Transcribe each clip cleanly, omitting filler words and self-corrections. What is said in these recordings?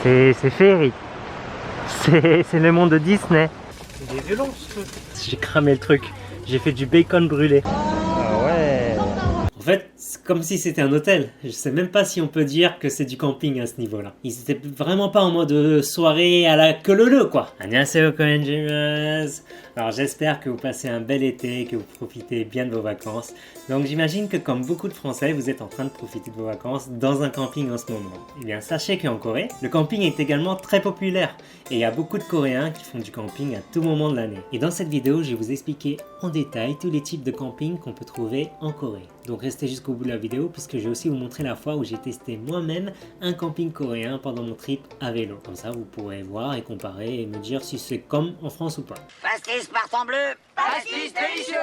C'est féerique. C'est le monde de Disney. C'est des violons ce truc. J'ai cramé le truc. J'ai fait du bacon brûlé. Ah ouais. En fait, c'est comme si c'était un hôtel. Je sais même pas si on peut dire que c'est du camping à ce niveau-là. Ils étaient vraiment pas en mode soirée à la queue leu quoi. Annyeonghaseyo konnichiwa. Alors j'espère que vous passez un bel été, que vous profitez bien de vos vacances. Donc j'imagine que comme beaucoup de Français, vous êtes en train de profiter de vos vacances dans un camping en ce moment. Eh bien sachez qu'en Corée, le camping est également très populaire. Et il y a beaucoup de Coréens qui font du camping à tout moment de l'année. Et dans cette vidéo, je vais vous expliquer en détail tous les types de camping qu'on peut trouver en Corée. Donc restez jusqu'au bout de la vidéo puisque je vais aussi vous montrer la fois où j'ai testé moi-même un camping coréen pendant mon trip à vélo. Comme ça, vous pourrez voir et comparer et me dire si c'est comme en France ou pas. Pastis partant bleu, pastis délicieux.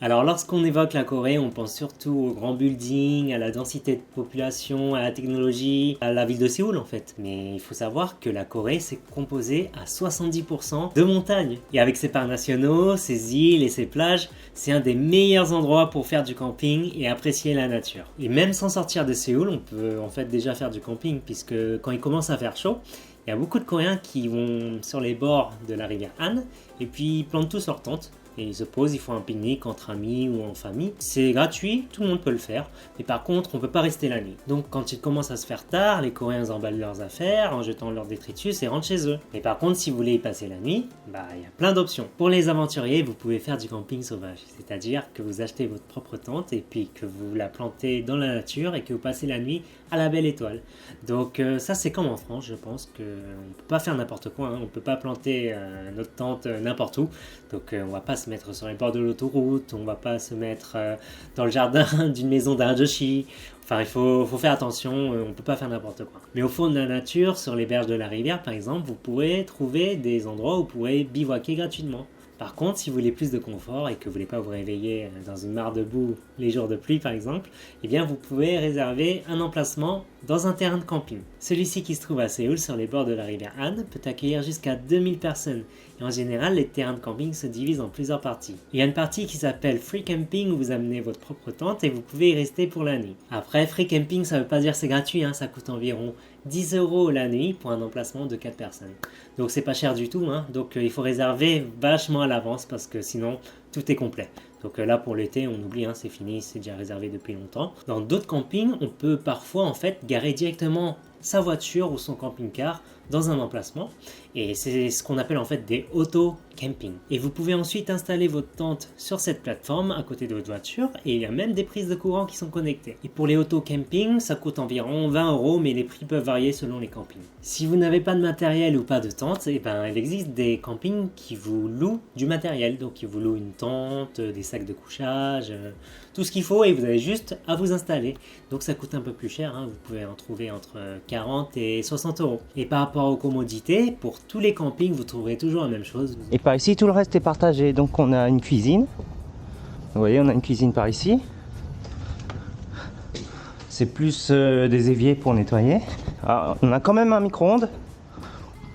Alors lorsqu'on évoque la Corée, on pense surtout aux grands buildings, à la densité de population, à la technologie, à la ville de Séoul en fait. Mais il faut savoir que la Corée c'est composé à 70% de montagnes. Et avec ses parcs nationaux, ses îles et ses plages, c'est un des meilleurs endroits pour faire du camping et apprécier la nature. Et même sans sortir de Séoul, on peut en fait déjà faire du camping puisque quand il commence à faire chaud, il y a beaucoup de Coréens qui vont sur les bords de la rivière Han et puis ils plantent tous leur tente. Et ils se posent, ils font un pique-nique entre amis ou en famille. C'est gratuit, tout le monde peut le faire. Mais par contre, on ne peut pas rester la nuit. Donc quand il commence à se faire tard, les Coréens emballent leurs affaires en jetant leurs détritus et rentrent chez eux. Mais par contre, si vous voulez y passer la nuit, il y a plein d'options. Pour les aventuriers, vous pouvez faire du camping sauvage. C'est-à-dire que vous achetez votre propre tente et puis que vous la plantez dans la nature et que vous passez la nuit à la belle étoile. Donc ça c'est comme en France, je pense qu'on ne peut pas faire n'importe quoi. On ne peut pas planter notre tente n'importe où. Donc on va pas se mettre sur les bords de l'autoroute, on va pas se mettre dans le jardin d'une maison d'un joshi. Enfin, il faut faire attention, on peut pas faire n'importe quoi. Mais au fond de la nature, sur les berges de la rivière par exemple, vous pourrez trouver des endroits où vous pourrez bivouaquer gratuitement. Par contre, si vous voulez plus de confort et que vous voulez pas vous réveiller dans une mare de boue les jours de pluie par exemple, eh bien vous pouvez réserver un emplacement dans un terrain de camping. Celui-ci qui se trouve à Séoul sur les bords de la rivière Han peut accueillir jusqu'à 2000 personnes. Et en général, les terrains de camping se divisent en plusieurs parties. Il y a une partie qui s'appelle Free Camping où vous amenez votre propre tente et vous pouvez y rester pour la nuit. Après, Free Camping ça veut pas dire c'est gratuit, ça coûte environ 10 € la nuit pour un emplacement de 4 personnes. Donc c'est pas cher du tout, donc il faut réserver vachement à l'avance parce que sinon tout est complet. Donc là pour l'été on oublie, c'est fini, c'est déjà réservé depuis longtemps. Dans d'autres campings, on peut parfois en fait garer directement sa voiture ou son camping-car dans un emplacement et c'est ce qu'on appelle en fait des auto-camping. Et vous pouvez ensuite installer votre tente sur cette plateforme à côté de votre voiture et il y a même des prises de courant qui sont connectées. Et pour les auto-camping, ça coûte environ 20 € mais les prix peuvent varier selon les campings. Si vous n'avez pas de matériel ou pas de tente, il existe des campings qui vous louent du matériel. Donc ils vous louent une tente, des sacs de couchage, tout ce qu'il faut et vous avez juste à vous installer. Donc ça coûte un peu plus cher, vous pouvez en trouver entre 40 et 60 €. Et par rapport aux commodités, pour tous les campings, vous trouverez toujours la même chose. Et par ici, tout le reste est partagé. Donc on a une cuisine. Vous voyez, on a une cuisine par ici. C'est plus des éviers pour nettoyer. Ah, on a quand même un micro-ondes.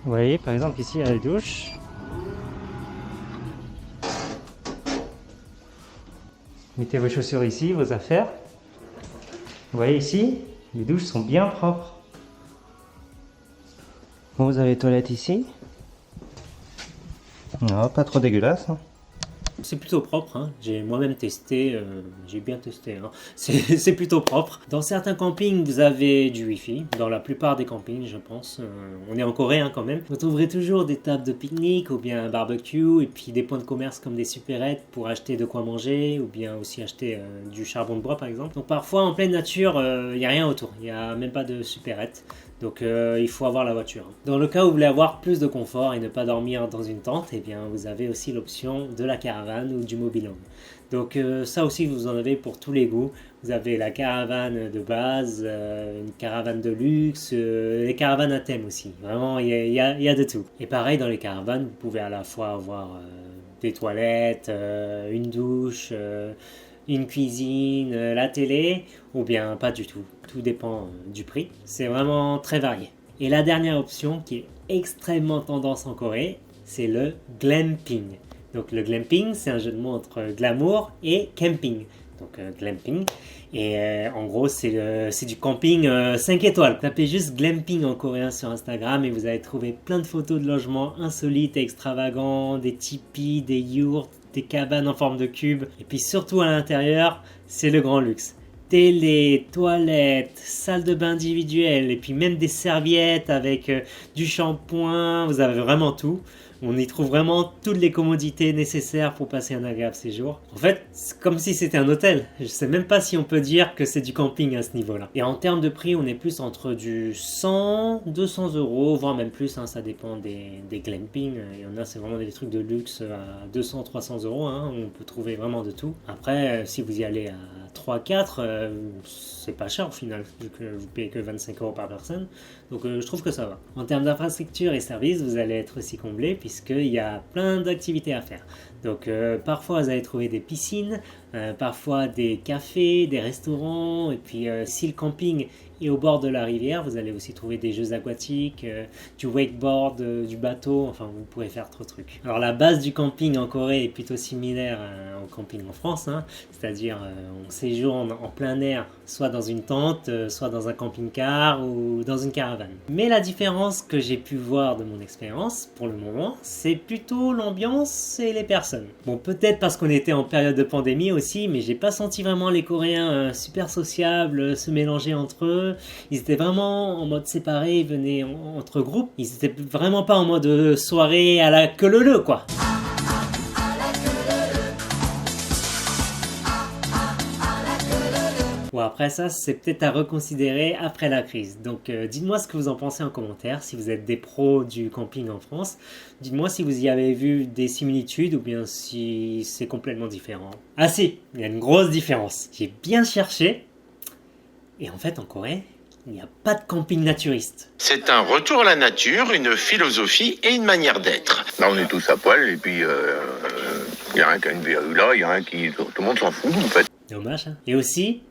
Vous voyez, par exemple, ici, il y a la douche. Mettez vos chaussures ici, vos affaires. Vous voyez ici, les douches sont bien propres. Bon, vous avez les toilettes ici. Non, pas trop dégueulasse. C'est plutôt propre, j'ai moi-même testé, j'ai bien testé, c'est plutôt propre. Dans certains campings, vous avez du wifi, dans la plupart des campings, je pense. On est en Corée quand même. Vous trouverez toujours des tables de pique-nique ou bien un barbecue et puis des points de commerce comme des supérettes pour acheter de quoi manger ou bien aussi acheter du charbon de bois par exemple. Donc parfois en pleine nature, il n'y a rien autour, il n'y a même pas de supérette. Donc il faut avoir la voiture. Dans le cas où vous voulez avoir plus de confort et ne pas dormir dans une tente, eh bien vous avez aussi l'option de la caravane ou du mobil-home. Donc ça aussi vous en avez pour tous les goûts. Vous avez la caravane de base, une caravane de luxe, les caravanes à thème aussi. Vraiment il y a de tout. Et pareil dans les caravanes, vous pouvez à la fois avoir des toilettes, une douche, une cuisine, la télé, ou bien pas du tout. Tout dépend du prix. C'est vraiment très varié. Et la dernière option qui est extrêmement tendance en Corée, c'est le glamping. Donc le glamping, c'est un jeu de mots entre glamour et camping. donc glamping. Et en gros, c'est du camping 5 étoiles. Tapez juste glamping en coréen sur Instagram et vous allez trouver plein de photos de logements insolites et extravagants, des tipis, des yurts, des cabanes en forme de cube. Et puis surtout à l'intérieur, c'est le grand luxe. Télé, toilettes, salle de bain individuelle et puis même des serviettes avec du shampoing, vous avez vraiment tout. On y trouve vraiment toutes les commodités nécessaires pour passer un agréable séjour. En fait, c'est comme si c'était un hôtel. Je sais même pas si on peut dire que c'est du camping à ce niveau-là. Et en termes de prix, on est plus entre du 100, 200 euros, voire même plus, hein, ça dépend des glampings. Il y en a, c'est vraiment des trucs de luxe à 200, 300 euros, hein, on peut trouver vraiment de tout. Après, si vous y allez à 3, 4, c'est pas cher au final, vu que vous payez que 25 euros par personne. Donc je trouve que ça va. En termes d'infrastructure et services, vous allez être aussi comblé puisqu'il y a plein d'activités à faire. Donc parfois vous allez trouver des piscines, parfois des cafés, des restaurants, et puis si le camping est au bord de la rivière, vous allez aussi trouver des jeux aquatiques, du wakeboard, du bateau, enfin vous pourrez faire trop de trucs. Alors la base du camping en Corée est plutôt similaire au camping en France, hein, c'est-à-dire on séjourne en plein air, soit dans une tente, soit dans un camping-car ou dans une caravane. Mais la différence que j'ai pu voir de mon expérience pour le moment, c'est plutôt l'ambiance et les personnes. Bon, peut-être parce qu'on était en période de pandémie aussi, mais j'ai pas senti vraiment les Coréens super sociables, se mélanger entre eux. Ils étaient vraiment en mode séparé, ils venaient entre groupes. Ils étaient vraiment pas en mode soirée à la queue leu quoi. Bon, après ça, c'est peut-être à reconsidérer après la crise. Donc dites-moi ce que vous en pensez en commentaire, si vous êtes des pros du camping en France. Dites-moi si vous y avez vu des similitudes ou bien si c'est complètement différent. Ah si, il y a une grosse différence. J'ai bien cherché et en fait en Corée, il n'y a pas de camping naturiste. C'est un retour à la nature, une philosophie et une manière d'être. Là, on est tous à poil et puis il y a un qui a une verrue là, il y a un qui... Tout le monde s'en fout en fait. Dommage, hein. Et aussi,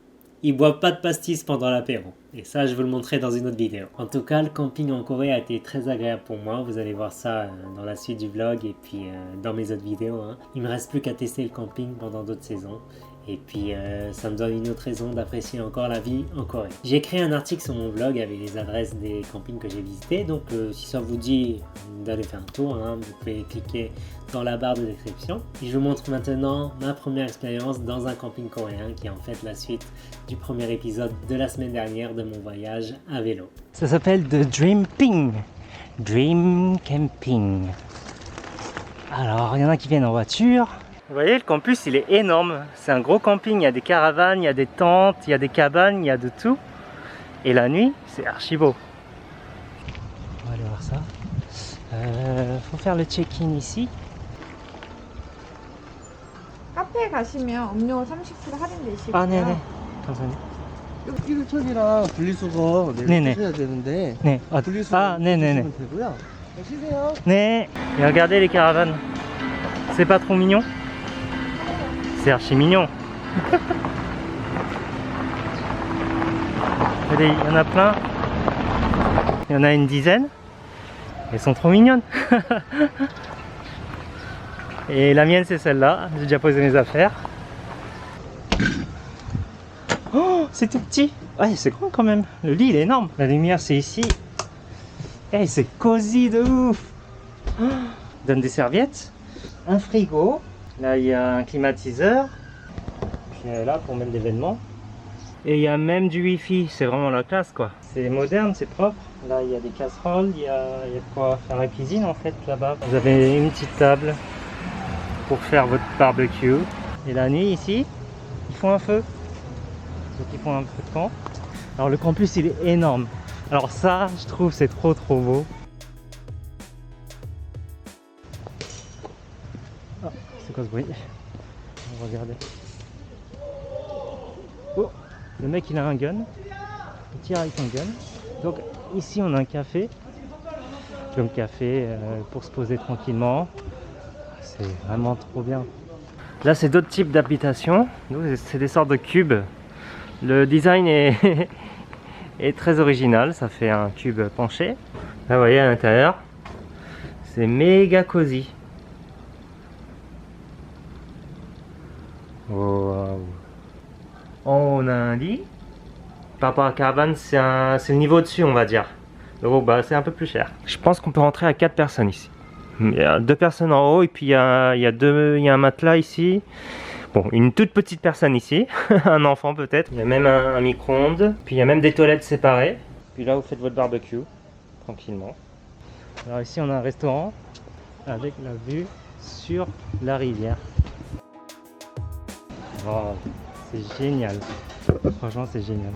ils boivent pas de pastis pendant l'apéro. Et ça, je vous le montrerai dans une autre vidéo. En tout cas, le camping en Corée a été très agréable pour moi. Vous allez voir ça dans la suite du vlog et puis dans mes autres vidéos, hein. Il me reste plus qu'à tester le camping pendant d'autres saisons. Et puis ça me donne une autre raison d'apprécier encore la vie en Corée. J'ai créé un article sur mon blog avec les adresses des campings que j'ai visités. Donc si ça vous dit d'aller faire un tour, hein, vous pouvez cliquer dans la barre de description. Et je vous montre maintenant ma première expérience dans un camping coréen qui est en fait la suite du premier épisode de la semaine dernière de mon voyage à vélo. Ça s'appelle The Dreamping. Dream Camping. Alors, il y en a qui viennent en voiture. Vous voyez, le campus, il est énorme. C'est un gros camping. Il y a des caravanes, il y a des tentes, il y a des cabanes, il y a de tout. Et la nuit, c'est archi beau. On va aller voir ça. Faut faire le check-in ici. 카페에 가시면 음료 30% 할인돼 있고요. 아, 네네. 감사합니다. 1톤이랑 분리수거 네네. 내셔야 되는데 네. 아, 분리수거 네네네. 주시면 되고요. 쉬세요. 네. Et regardez les caravanes. C'est pas trop mignon? C'est archi mignon. Regardez, il y en a plein. Il y en a une dizaine. Elles sont trop mignonnes. Et la mienne c'est celle-là. J'ai déjà posé mes affaires. Oh, c'est tout petit. Ouais, c'est grand quand même. Le lit il est énorme. La lumière c'est ici. Hey, c'est cosy de ouf. Oh, donne des serviettes. Un frigo. Là il y a un climatiseur. Puis là pour mettre l'événement. Et il y a même du wifi. C'est vraiment la classe quoi. C'est moderne, c'est propre. Là il y a des casseroles. Il y a de quoi faire la cuisine en fait là-bas. Vous avez une petite table pour faire votre barbecue. Et la nuit ici, ils font un feu. Donc ils font un peu de camp. Alors le campus il est énorme. Alors ça, je trouve c'est trop beau. Oh, c'est quoi ce bruit? On va regarder. Oh, le mec il a un gun. Il tire avec son gun. Donc ici on a un café. Comme café pour se poser tranquillement. C'est vraiment trop bien. Là c'est d'autres types d'habitations. C'est des sortes de cubes. Le design est, est très original. Ça fait un cube penché. Là vous voyez à l'intérieur. C'est méga cosy. Wow. En haut, on a un lit. Par rapport à la caravane, c'est le niveau au-dessus, on va dire. Donc bah, c'est un peu plus cher. Je pense qu'on peut rentrer à 4 personnes ici. Il y a 2 personnes en haut et puis il y a un matelas ici. Bon, une toute petite personne ici, un enfant peut-être. Il y a même un micro-ondes. Puis il y a même des toilettes séparées. Puis là, vous faites votre barbecue, tranquillement. Alors ici, on a un restaurant avec la vue sur la rivière. Oh, c'est génial. Franchement, c'est génial.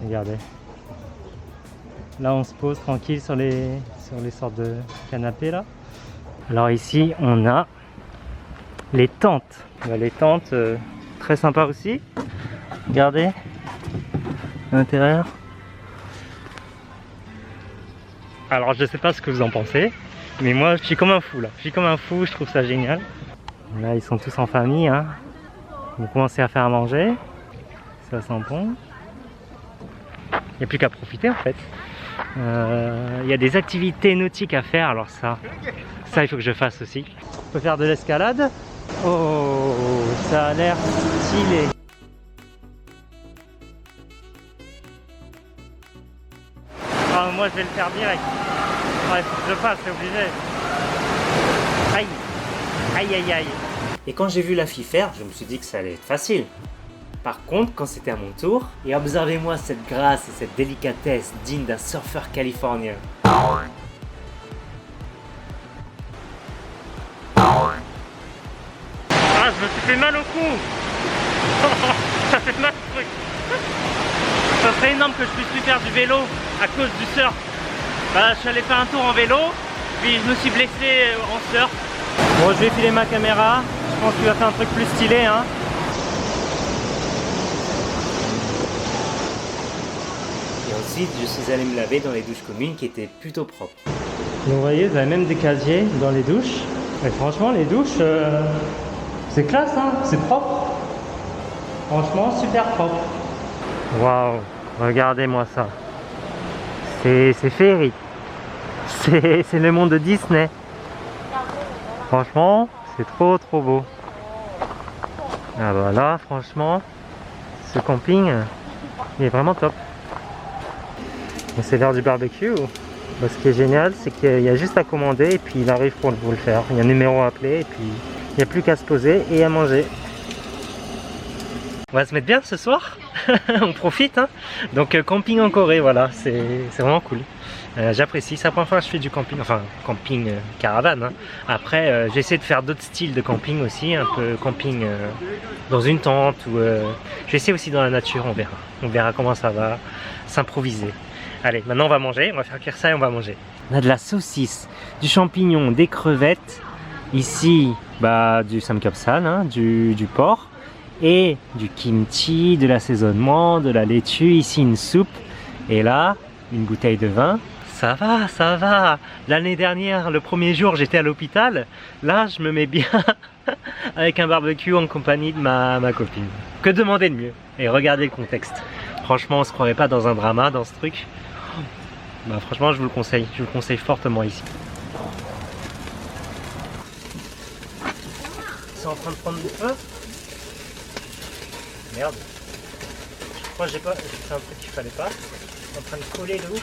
Regardez. Là, on se pose tranquille sur les sortes de canapés là. Alors ici, on a les tentes. Les tentes, très sympa aussi. Regardez l'intérieur. Alors je sais pas ce que vous en pensez, mais moi je suis comme un fou là. Je suis comme un fou, je trouve ça génial. Là ils sont tous en famille, hein. Vous commencez à faire à manger. Ça sent bon. Il n'y a plus qu'à profiter en fait. Il y a des activités nautiques à faire, alors ça il faut que je fasse aussi. On peut faire de l'escalade. Oh, ça a l'air stylé. Ah, moi je vais le faire direct. Il faut que je fasse, c'est obligé. Aïe, aïe, aïe, aïe. Et quand j'ai vu la fille faire, je me suis dit que ça allait être facile. Par contre, quand c'était à mon tour, et observez-moi cette grâce et cette délicatesse digne d'un surfeur californien. Ah, je me suis fait mal au cou. Ça fait mal ce truc. Ça serait énorme que je puisse plus faire du vélo à cause du surf. Bah, je suis allé faire un tour en vélo, puis je me suis blessé en surf. Bon, je vais filer ma caméra. Je pense qu'il va faire un truc plus stylé, hein. Et ensuite, je suis allé me laver dans les douches communes qui étaient plutôt propres. Donc, vous voyez, vous avez même des casiers dans les douches. Et franchement, les douches, c'est classe, hein, c'est propre. Franchement, super propre. Waouh, regardez-moi ça. C'est féerique. C'est le monde de Disney. Franchement, c'est trop beau. Ah bah là, franchement, ce camping, il est vraiment top. On c'est l'heure du barbecue. Bah, ce qui est génial, c'est qu'il y a juste à commander et puis il arrive pour vous le faire. Il y a un numéro à appeler et puis il n'y a plus qu'à se poser et à manger. On va se mettre bien ce soir. On profite, hein. Donc camping en Corée, voilà, c'est vraiment cool. J'apprécie, c'est la première fois que je fais du camping, enfin camping caravane, hein. Après j'essaie de faire d'autres styles de camping aussi, un peu camping dans une tente ou j'essaie aussi dans la nature, on verra comment ça va s'improviser. Allez, maintenant on va manger, on va faire cuire ça et on va manger. On a de la saucisse, du champignon, des crevettes, ici bah, du samgyeopsal, hein, du porc, et du kimchi, de l'assaisonnement, de la laitue, ici une soupe, et là, une bouteille de vin. Ça va, ça va. L'année dernière, le premier jour, j'étais à l'hôpital. Là, je me mets bien avec un barbecue en compagnie de ma copine. Que demander de mieux? Et regardez le contexte. Franchement, on se croirait pas dans un drama, dans ce truc. Bah, franchement, je vous le conseille fortement ici. C'est en train de prendre du feu? Merde. Je crois que j'ai fait un truc qu'il fallait pas. C'est en train de coller de ouf.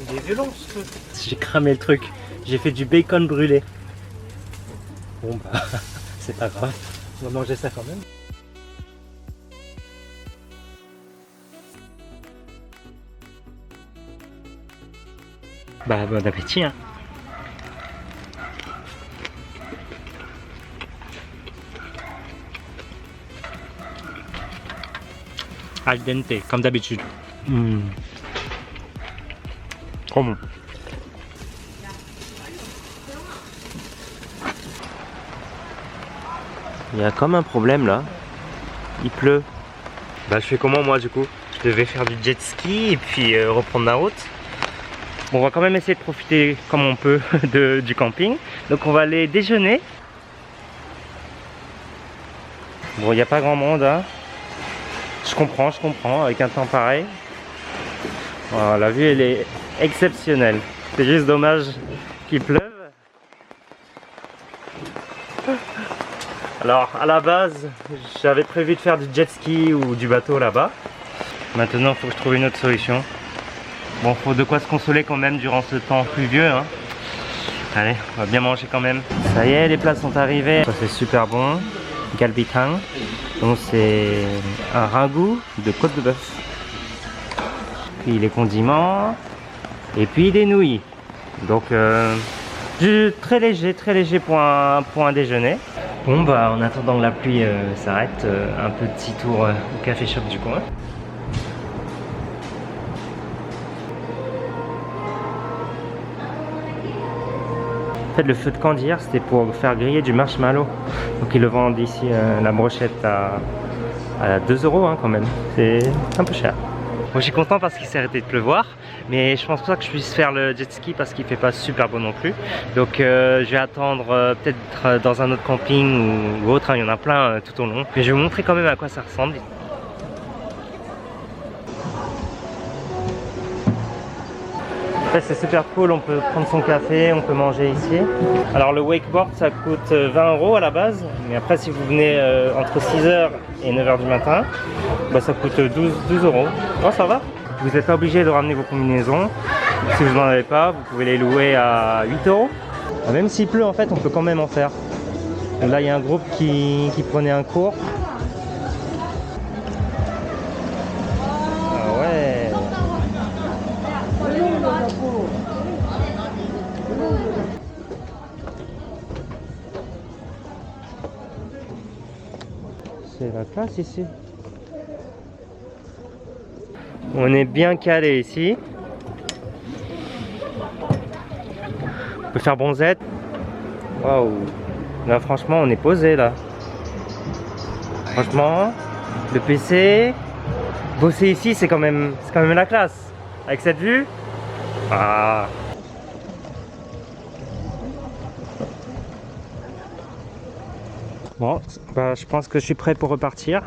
Il est violent ce truc. J'ai cramé le truc. J'ai fait du bacon brûlé. Bon bah, c'est pas grave. On va manger ça quand même. Bah, bon appétit, hein. Al dente, comme d'habitude. Trop bon. Il y a comme un problème là. Il pleut. Bah je fais comment moi du coup? Je devais faire du jet ski et puis reprendre la route. Bon, on va quand même essayer de profiter comme on peut du camping. Donc on va aller déjeuner. Bon, il n'y a pas grand monde, hein. Je comprends, avec un temps pareil. Voilà, la vue elle est exceptionnelle. C'est juste dommage qu'il pleuve. Alors à la base, j'avais prévu de faire du jet ski ou du bateau là-bas. Maintenant, il faut que je trouve une autre solution. Bon, faut de quoi se consoler quand même durant ce temps pluvieux. Hein. Allez, on va bien manger quand même. Ça y est, les plats sont arrivés. Ça c'est super bon. Galbitang. Donc c'est un ragoût de côte de bœuf. Puis les condiments. Et puis des nouilles. Donc très léger pour un déjeuner. Bon bah en attendant que la pluie s'arrête, un petit tour au café shop du coin. En fait, le feu de camp d'hier, c'était pour faire griller du marshmallow. Donc ils le vendent ici la brochette à 2 € hein, quand même. C'est un peu cher. Bon, je suis content parce qu'il s'est arrêté de pleuvoir, mais je pense pas que je puisse faire le jet ski parce qu'il fait pas super beau non plus. Donc je vais attendre peut-être dans un autre camping ou autre, hein, il y en a plein tout au long. Mais je vais vous montrer quand même à quoi ça ressemble. En fait, c'est super cool, on peut prendre son café, on peut manger ici. Alors le wakeboard ça coûte 20 € à la base, mais après si vous venez entre 6h et 9h du matin, bah, ça coûte 12 €. Oh ça va. Vous n'êtes pas obligé de ramener vos combinaisons. Si vous n'en avez pas, vous pouvez les louer à 8 €. Même s'il pleut en fait, on peut quand même en faire. Donc là il y a un groupe qui prenait un cours. Ah ouais. C'est la classe ici. On est bien calé ici. On peut faire bronzette. Waouh. Là franchement on est posé là. Franchement, le PC, bosser ici c'est quand même la classe. Avec cette vue. Ah. Bon, bah, je pense que je suis prêt pour repartir.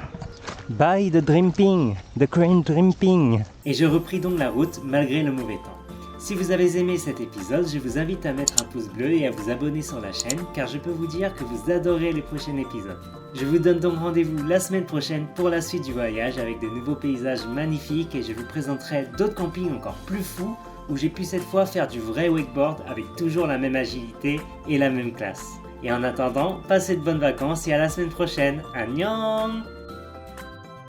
Bye the Dreamping, the Crane Dreamping. Et je repris donc la route malgré le mauvais temps. Si vous avez aimé cet épisode, je vous invite à mettre un pouce bleu et à vous abonner sur la chaîne car je peux vous dire que vous adorez les prochains épisodes. Je vous donne donc rendez-vous la semaine prochaine pour la suite du voyage avec de nouveaux paysages magnifiques et je vous présenterai d'autres campings encore plus fous où j'ai pu cette fois faire du vrai wakeboard avec toujours la même agilité et la même classe. Et en attendant, passez de bonnes vacances et à la semaine prochaine. Annyeong!